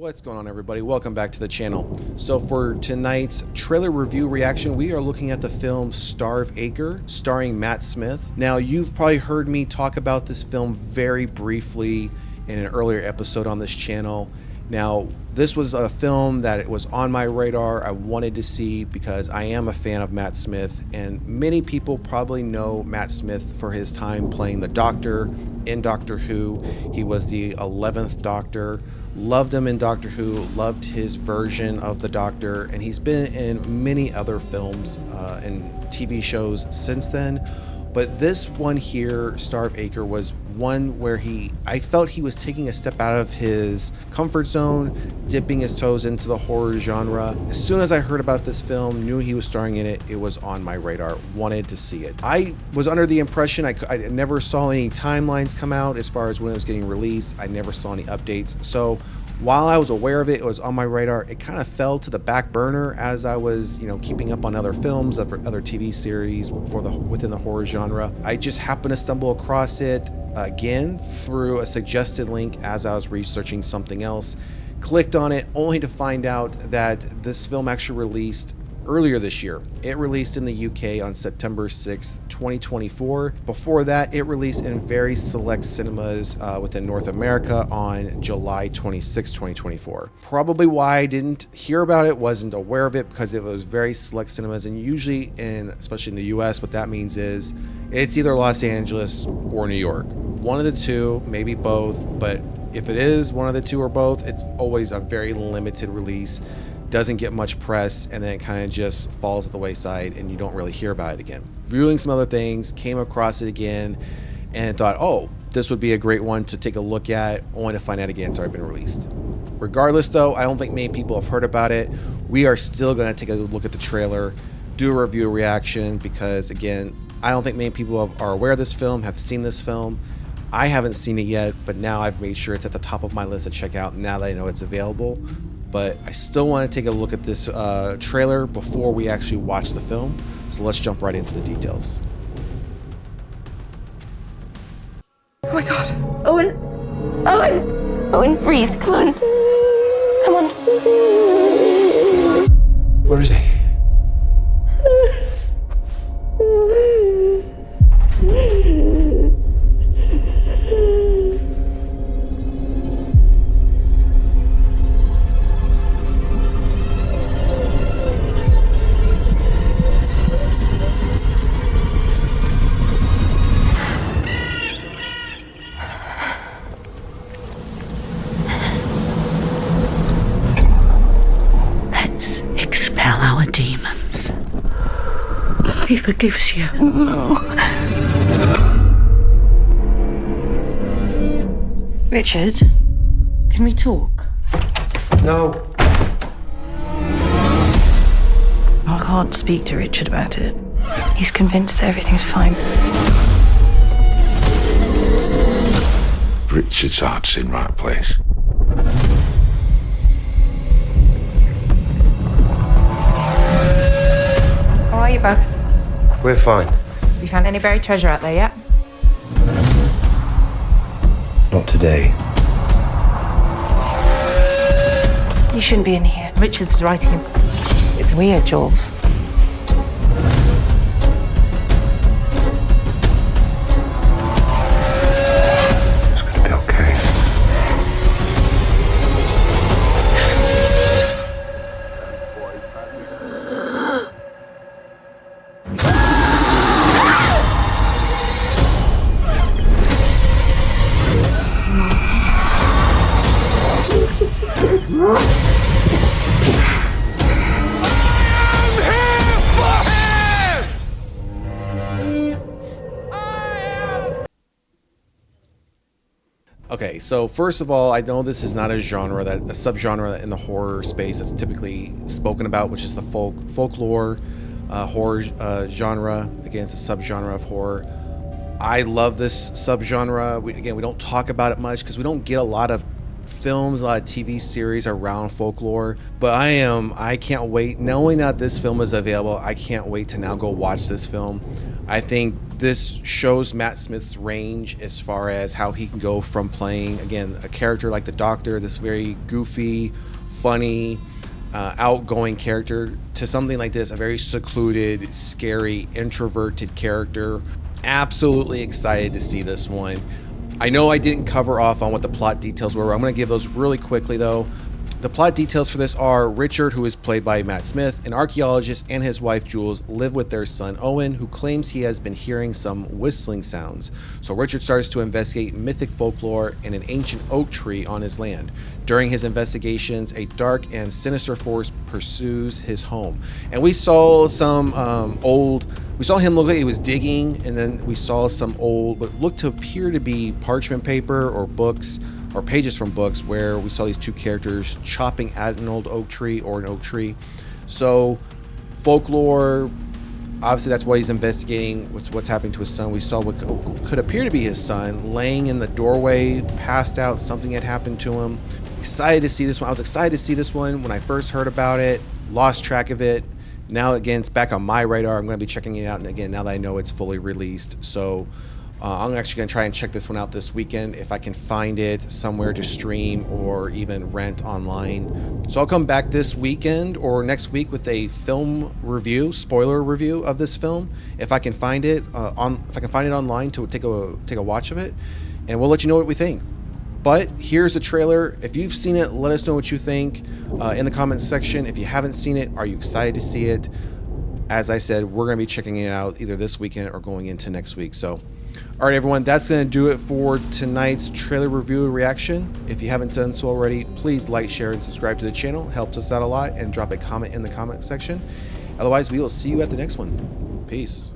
What's going on, everybody? Welcome back to the channel. So for tonight's trailer review reaction, we are looking at the film Starve Acre, starring Matt Smith. Now, you've probably heard me talk about this film very briefly in an earlier episode on this channel. Now, this was a film that it was on my radar. I wanted to see because I am a fan of Matt Smith, and many people probably know Matt Smith for his time playing the Doctor in Doctor Who. He was the 11th Doctor. Loved him in Doctor Who, loved his version of the Doctor, and he's been in many other films and TV shows since then. But this one here, Starve Acre, was one where I felt he was taking a step out of his comfort zone, dipping his toes into the horror genre. As soon as I heard about this film, knew he was starring in it, it was on my radar, wanted to see it. I was under the impression I never saw any timelines come out as far as when it was getting released. I never saw any updates. So while I was aware of it, it was on my radar, it kind of fell to the back burner as I was, keeping up on other films, other TV series within the horror genre. I just happened to stumble across it again through a suggested link as I was researching something else. Clicked on it only to find out that this film actually released earlier this year. It released in the UK on September 6th, 2024. Before that, it released in very select cinemas within North America on July 26, 2024. Probably why I didn't hear about it, wasn't aware of it, because it was very select cinemas, and usually especially in the US, what that means is it's either Los Angeles or New York. One of the two, maybe both, but if it is one of the two or both, it's always a very limited release. Doesn't get much press, and then it kind of just falls at the wayside and you don't really hear about it again. Viewing some other things, came across it again and thought, oh, this would be a great one to take a look at, only to find out again it's already been released. Regardless though, I don't think many people have heard about it. We are still going to take a look at the trailer, do a review reaction, because again, I don't think many people are aware of this film, have seen this film. I haven't seen it yet, but now I've made sure it's at the top of my list to check out now that I know it's available. But I still want to take a look at this trailer before we actually watch the film. So let's jump right into the details. Oh my God. Owen. Owen. Owen, breathe. Come on. Come on. Where is he? Our demons. He forgives you. No. Richard, can we talk? No. I can't speak to Richard about it. He's convinced that everything's fine. Richard's heart's in right place. How are you both? We're fine. Have you found any buried treasure out there yet? Not today. You shouldn't be in here. Richard's writing. It's weird, Jules. It's gonna be okay. Okay, so first of all, I know this is not a subgenre in the horror space that's typically spoken about, which is the folklore horror genre. Again, it's a subgenre of horror. I love this subgenre. We don't talk about it much because we don't get a lot of films, a lot of TV series around folklore, but I can't wait. Knowing that this film is available, I can't wait to now go watch this film. I think this shows Matt Smith's range as far as how he can go from playing, again, a character like the Doctor, this very goofy, funny, outgoing character, to something like this, a very secluded, scary, introverted character. Absolutely excited to see this one. I know I didn't cover off on what the plot details were. I'm going to give those really quickly, though. The plot details for this are Richard, who is played by Matt Smith, an archaeologist, and his wife Jules live with their son Owen, who claims he has been hearing some whistling sounds. So Richard starts to investigate mythic folklore and an ancient oak tree on his land. During his investigations, a dark and sinister force pursues his home. And we saw some we saw him look like he was digging, and then we saw some old, what looked to appear to be parchment paper or books, or pages from books, where we saw these two characters chopping at an old oak tree or an oak tree. So folklore, obviously that's what he's investigating, what's happening to his son. We saw what could appear to be his son laying in the doorway, passed out, something had happened to him. Excited to see this one. I was excited to see this one when I first heard about it, lost track of it. Now again, it's back on my radar. I'm going to be checking it out, and again, now that I know it's fully released. So I'm actually going to try and check this one out this weekend if I can find it somewhere to stream or even rent online. So I'll come back this weekend or next week with a film review, spoiler review of this film, if I can find it online to take a watch of it, and we'll let you know what we think. But here's the trailer. If you've seen it, let us know what you think in the comments section. If you haven't seen it, are you excited to see it? As I said, we're going to be checking it out either this weekend or going into next week. So all right, everyone, that's going to do it for tonight's trailer review reaction. If you haven't done so already, please like, share, and subscribe to the channel. Helps us out a lot. And drop a comment in the comment section. Otherwise, we will see you at the next one. Peace.